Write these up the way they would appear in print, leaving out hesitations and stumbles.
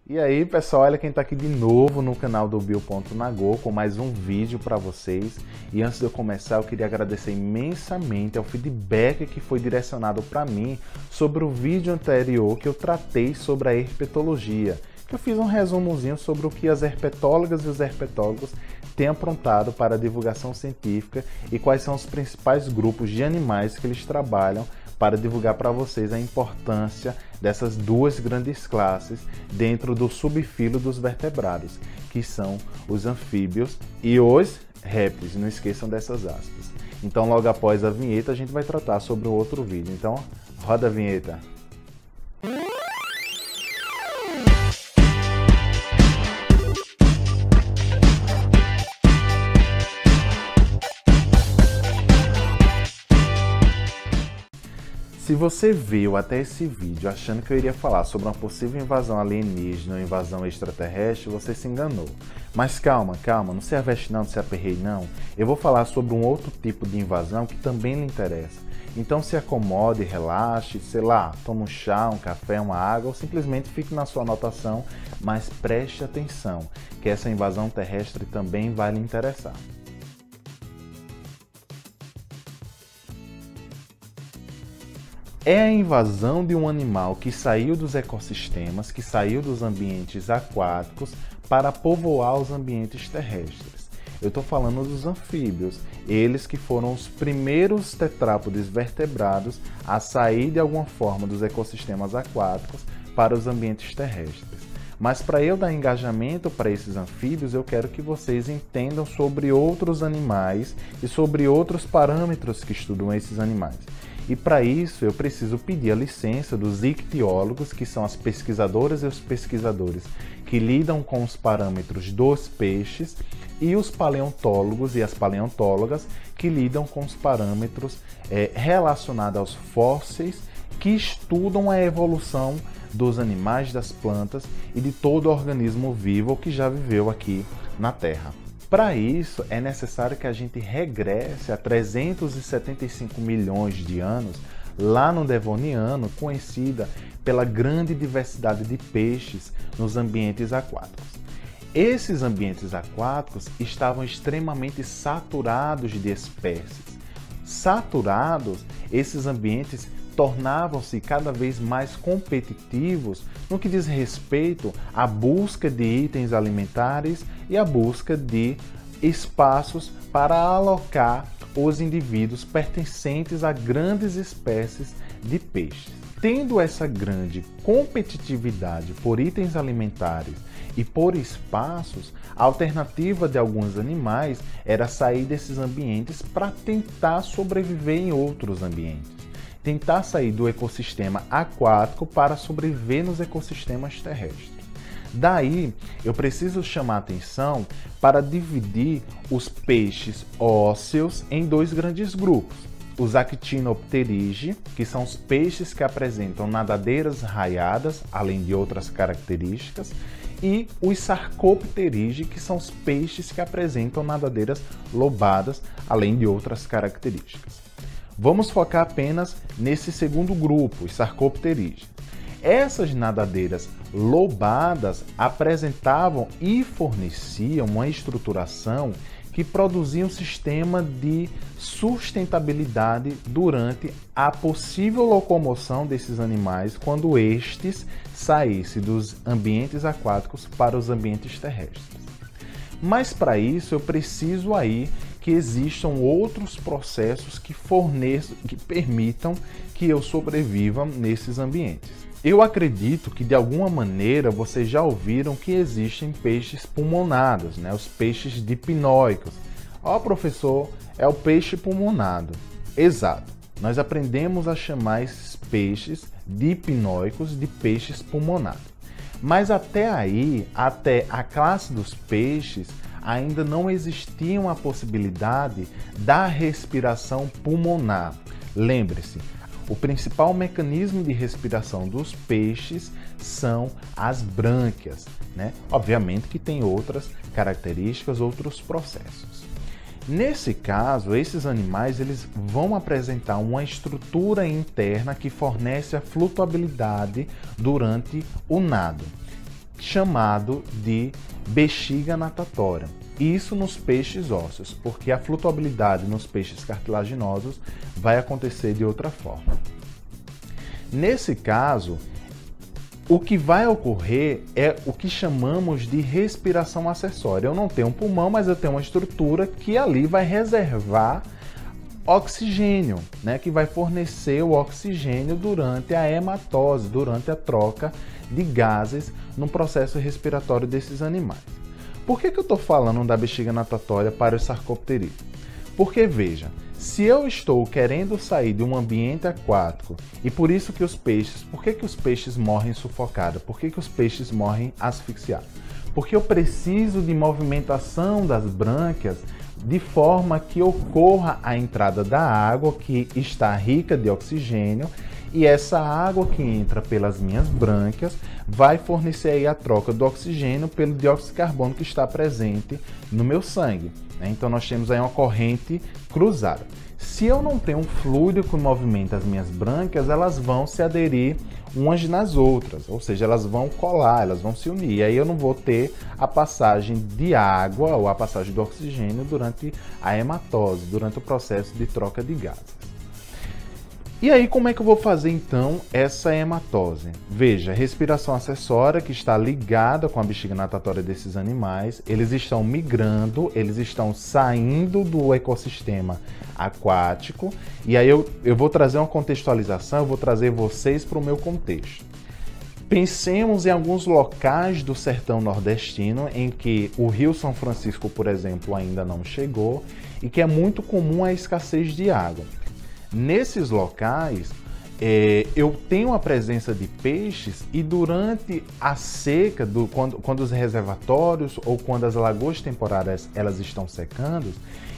E aí pessoal, olha quem está aqui de novo no canal do Bio.nagô com mais um vídeo para vocês. E antes de eu começar, eu queria agradecer imensamente ao feedback que foi direcionado para mim sobre o vídeo anterior que eu tratei sobre a herpetologia, que eu fiz um resumozinho sobre o que as herpetólogas e os herpetólogos têm aprontado para a divulgação científica e quais são os principais grupos de animais que eles trabalham para divulgar para vocês a importância dessas duas grandes classes dentro do subfilo dos vertebrados, que são os anfíbios e os répteis. Não esqueçam dessas aspas. Então, logo após a vinheta, a gente vai tratar sobre um outro vídeo. Então, roda a vinheta. Se você veio até esse vídeo achando que eu iria falar sobre uma possível invasão alienígena ou invasão extraterrestre, você se enganou. Mas calma, não se aveste não, não se aperreie não. Eu vou falar sobre um outro tipo de invasão que também lhe interessa. Então se acomode, relaxe, sei lá, tome um chá, um café, uma água ou simplesmente fique na sua anotação, mas preste atenção, que essa invasão terrestre também vai lhe interessar. É a invasão de um animal que saiu dos ecossistemas, que saiu dos ambientes aquáticos para povoar os ambientes terrestres. Eu estou falando dos anfíbios, eles que foram os primeiros tetrápodes vertebrados a sair de alguma forma dos ecossistemas aquáticos para os ambientes terrestres. Mas para eu dar engajamento para esses anfíbios, eu quero que vocês entendam sobre outros animais e sobre outros parâmetros que estudam esses animais. E para isso eu preciso pedir a licença dos ictiólogos, que são as pesquisadoras e os pesquisadores que lidam com os parâmetros dos peixes, e os paleontólogos e as paleontólogas que lidam com os parâmetros relacionados aos fósseis, que estudam a evolução dos animais, das plantas e de todo organismo vivo que já viveu aqui na Terra. Para isso, é necessário que a gente regresse a 375 milhões de anos, lá no Devoniano, conhecida pela grande diversidade de peixes nos ambientes aquáticos. Esses ambientes aquáticos estavam extremamente saturados de espécies. Saturados, esses ambientes tornavam-se cada vez mais competitivos no que diz respeito à busca de itens alimentares e à busca de espaços para alocar os indivíduos pertencentes a grandes espécies de peixes. Tendo essa grande competitividade por itens alimentares e por espaços, a alternativa de alguns animais era sair desses ambientes para tentar sobreviver em outros ambientes. Tentar sair do ecossistema aquático para sobreviver nos ecossistemas terrestres. Daí, eu preciso chamar a atenção para dividir os peixes ósseos em dois grandes grupos. Os Actinopterigi, que são os peixes que apresentam nadadeiras raiadas, além de outras características, e os Sarcopterigi, que são os peixes que apresentam nadadeiras lobadas, além de outras características. Vamos focar apenas nesse segundo grupo, os Sarcopterigi. Essas nadadeiras lobadas apresentavam e forneciam uma estruturação que produzia um sistema de sustentabilidade durante a possível locomoção desses animais quando estes saíssem dos ambientes aquáticos para os ambientes terrestres. Mas para isso eu preciso aí que existam outros processos que permitam que eu sobreviva nesses ambientes. Eu acredito que de alguma maneira vocês já ouviram que existem peixes pulmonados, né? Os peixes dipnoicos. Ó, professor, é o peixe pulmonado. Exato. Nós aprendemos a chamar esses peixes dipnoicos de peixes pulmonados. Mas até aí, até a classe dos peixes, ainda não existia a possibilidade da respiração pulmonar. Lembre-se, o principal mecanismo de respiração dos peixes são as brânquias, né? Obviamente que tem outras características, outros processos. Nesse caso, esses animais eles vão apresentar uma estrutura interna que fornece a flutuabilidade durante o nado. chamado de bexiga natatória. Isso nos peixes ósseos, porque a flutuabilidade nos peixes cartilaginosos vai acontecer de outra forma. Nesse caso, o que vai ocorrer é o que chamamos de respiração acessória. Eu não tenho um pulmão, mas eu tenho uma estrutura que ali vai reservar oxigênio, né, que vai fornecer o oxigênio durante a hematose, durante a troca de gases no processo respiratório desses animais. Por que eu estou falando da bexiga natatória para os sarcopterídeos? Porque, veja, se eu estou querendo sair de um ambiente aquático, e por isso que os peixes, por que os peixes morrem sufocados? Por que os peixes morrem asfixiados? Porque eu preciso de movimentação das brânquias de forma que ocorra a entrada da água, que está rica de oxigênio, e essa água que entra pelas minhas brânquias vai fornecer aí a troca do oxigênio pelo dióxido de carbono que está presente no meu sangue, né? Então nós temos aí uma corrente cruzada. Se eu não tenho um fluido que movimenta as minhas brânquias, elas vão se aderir umas nas outras, ou seja, elas vão colar, elas vão se unir. E aí eu não vou ter a passagem de água ou a passagem do oxigênio durante a hematose, durante o processo de troca de gases. E aí, como é que eu vou fazer então essa hematose? Veja, respiração acessória que está ligada com a bexiga natatória desses animais, eles estão migrando, eles estão saindo do ecossistema aquático, e aí eu vou trazer uma contextualização, eu vou trazer vocês para o meu contexto. Pensemos em alguns locais do sertão nordestino em que o Rio São Francisco, por exemplo, ainda não chegou e que é muito comum a escassez de água. Nesses locais, eu tenho a presença de peixes e durante a seca, quando os reservatórios ou quando as lagoas temporárias elas estão secando,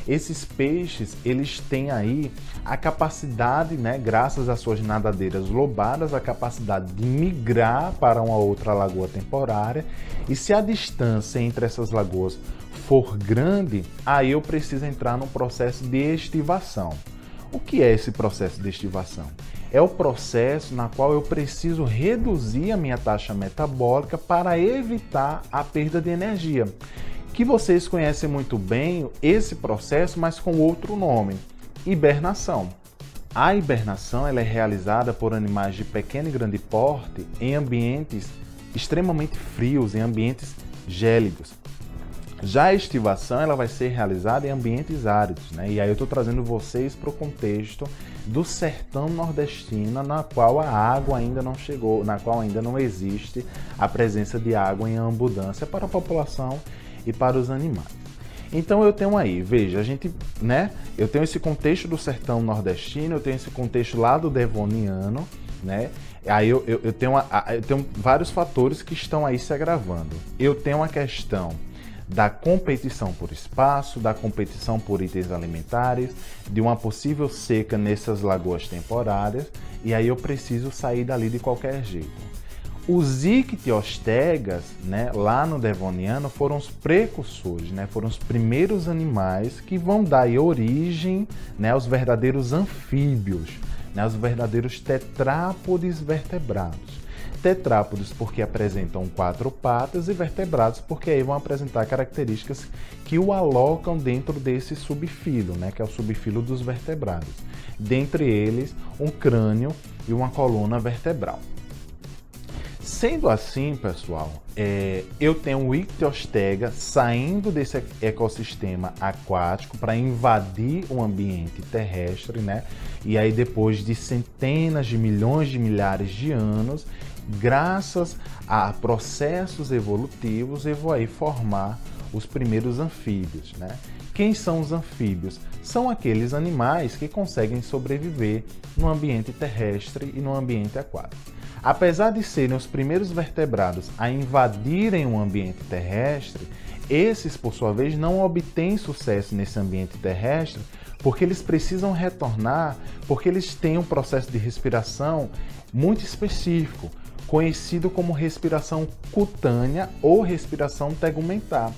esses peixes eles têm aí a capacidade, né, graças às suas nadadeiras lobadas, a capacidade de migrar para uma outra lagoa temporária, e se a distância entre essas lagoas for grande, aí eu preciso entrar num processo de estivação. O que é esse processo de estivação? É o processo na qual eu preciso reduzir a minha taxa metabólica para evitar a perda de energia, que vocês conhecem muito bem esse processo, mas com outro nome, hibernação. A hibernação ela é realizada por animais de pequeno e grande porte em ambientes extremamente frios, em ambientes gélidos. Já a estivação ela vai ser realizada em ambientes áridos, né? E aí eu estou trazendo vocês para o contexto do sertão nordestino, na qual a água ainda não chegou, na qual ainda não existe a presença de água em abundância para a população e para os animais. Então eu tenho aí, veja, eu tenho esse contexto do sertão nordestino, eu tenho esse contexto lá do devoniano, né? Aí eu tenho vários fatores que estão aí se agravando. Eu tenho a questão da competição por espaço, da competição por itens alimentares, de uma possível seca nessas lagoas temporárias, e aí eu preciso sair dali de qualquer jeito. Os ictiostegas, né, lá no Devoniano, foram os precursores, né, foram os primeiros animais que vão dar origem, né, aos verdadeiros anfíbios, né, aos verdadeiros tetrápodes vertebrados. Tetrápodes porque apresentam 4 patas e vertebrados porque aí vão apresentar características que o alocam dentro desse subfilo, né, que é o subfilo dos vertebrados. Dentre eles, um crânio e uma coluna vertebral. Sendo assim, pessoal, eu tenho o ictiostega saindo desse ecossistema aquático para invadir o ambiente terrestre, né? E aí depois de centenas de milhões de milhares de anos, graças a processos evolutivos, eu vou aí formar os primeiros anfíbios, né? Quem são os anfíbios? São aqueles animais que conseguem sobreviver no ambiente terrestre e no ambiente aquático. Apesar de serem os primeiros vertebrados a invadirem o ambiente terrestre, esses, por sua vez, não obtêm sucesso nesse ambiente terrestre porque eles precisam retornar, porque eles têm um processo de respiração muito específico, conhecido como respiração cutânea ou respiração tegumentar,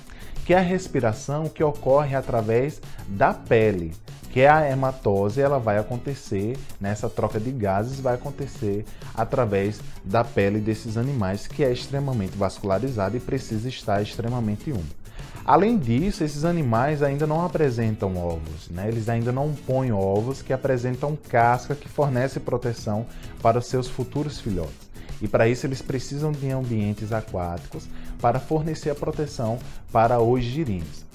que é a respiração que ocorre através da pele. que a hematose ela vai acontecer, nessa troca de gases vai acontecer através da pele desses animais, que é extremamente vascularizada e precisa estar extremamente úmido. Além disso, esses animais ainda não apresentam ovos, né? Eles ainda não põem ovos que apresentam casca que fornece proteção para os seus futuros filhotes. E para isso eles precisam de ambientes aquáticos para fornecer a proteção para os girinos.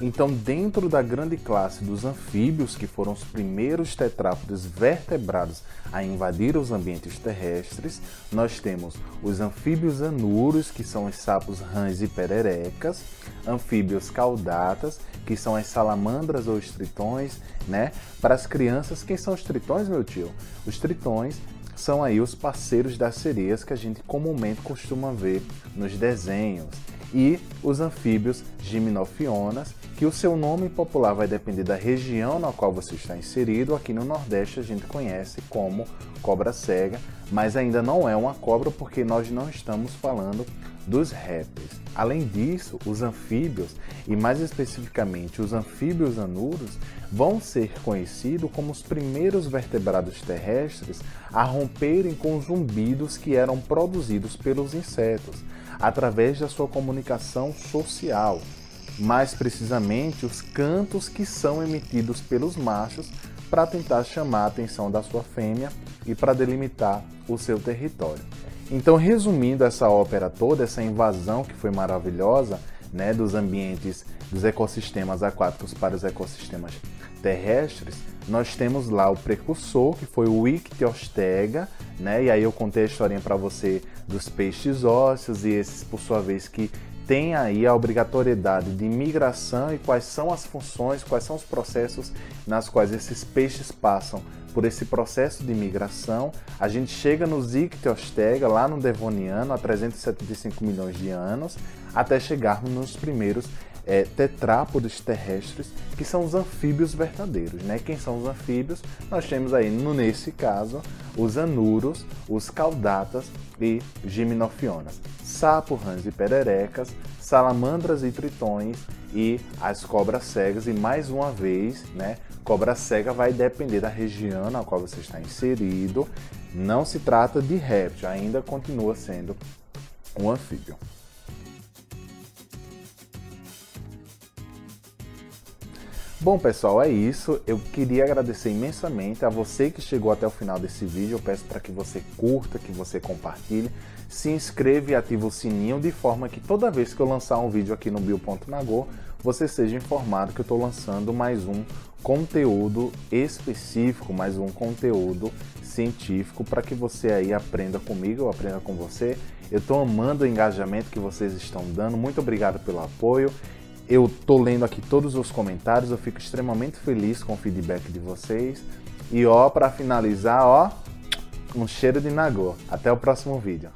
Então, dentro da grande classe dos anfíbios, que foram os primeiros tetrápodes vertebrados a invadir os ambientes terrestres, nós temos os anfíbios anuros, que são os sapos, rãs e pererecas, anfíbios caudatas, que são as salamandras ou os tritões, né? Para as crianças, quem são os tritões, meu tio? Os tritões são aí os parceiros das sereias que a gente comumente costuma ver nos desenhos. E os anfíbios gimnofionas, que o seu nome popular vai depender da região na qual você está inserido. Aqui no Nordeste a gente conhece como cobra cega, mas ainda não é uma cobra porque nós não estamos falando dos répteis. Além disso, os anfíbios, e mais especificamente os anfíbios anuros, vão ser conhecidos como os primeiros vertebrados terrestres a romperem com os zumbidos que eram produzidos pelos insetos, através da sua comunicação social, mais precisamente os cantos que são emitidos pelos machos para tentar chamar a atenção da sua fêmea e para delimitar o seu território. Então, resumindo essa ópera toda, essa invasão que foi maravilhosa, né, dos ambientes, dos ecossistemas aquáticos para os ecossistemas terrestres, nós temos lá o precursor, que foi o Ictiostega, né? E aí eu contei a historinha para você dos peixes ósseos e esses, por sua vez, que tem aí a obrigatoriedade de migração e quais são as funções, quais são os processos nas quais esses peixes passam por esse processo de migração. A gente chega nos Ictiostega, lá no Devoniano, há 375 milhões de anos, até chegarmos nos primeiros tetrápodes terrestres, que são os anfíbios verdadeiros, né? Quem são os anfíbios? Nós temos aí, nesse caso, os anuros, os caudatas e gimnofionas, sapo, rãs e pererecas, salamandras e tritões e as cobras cegas. E mais uma vez, né, cobra cega vai depender da região na qual você está inserido. Não se trata de réptil, ainda continua sendo um anfíbio. Bom, pessoal, é isso. Eu queria agradecer imensamente a você que chegou até o final desse vídeo. Eu peço para que você curta, que você compartilhe, se inscreva e ative o sininho, de forma que toda vez que eu lançar um vídeo aqui no Bio.Nagô, você seja informado que eu estou lançando mais um conteúdo específico, mais um conteúdo científico, para que você aí aprenda comigo, eu aprenda com você. Eu estou amando o engajamento que vocês estão dando. Muito obrigado pelo apoio. Eu tô lendo aqui todos os comentários, eu fico extremamente feliz com o feedback de vocês. E ó, para finalizar, ó, um cheiro de Nagô. Até o próximo vídeo.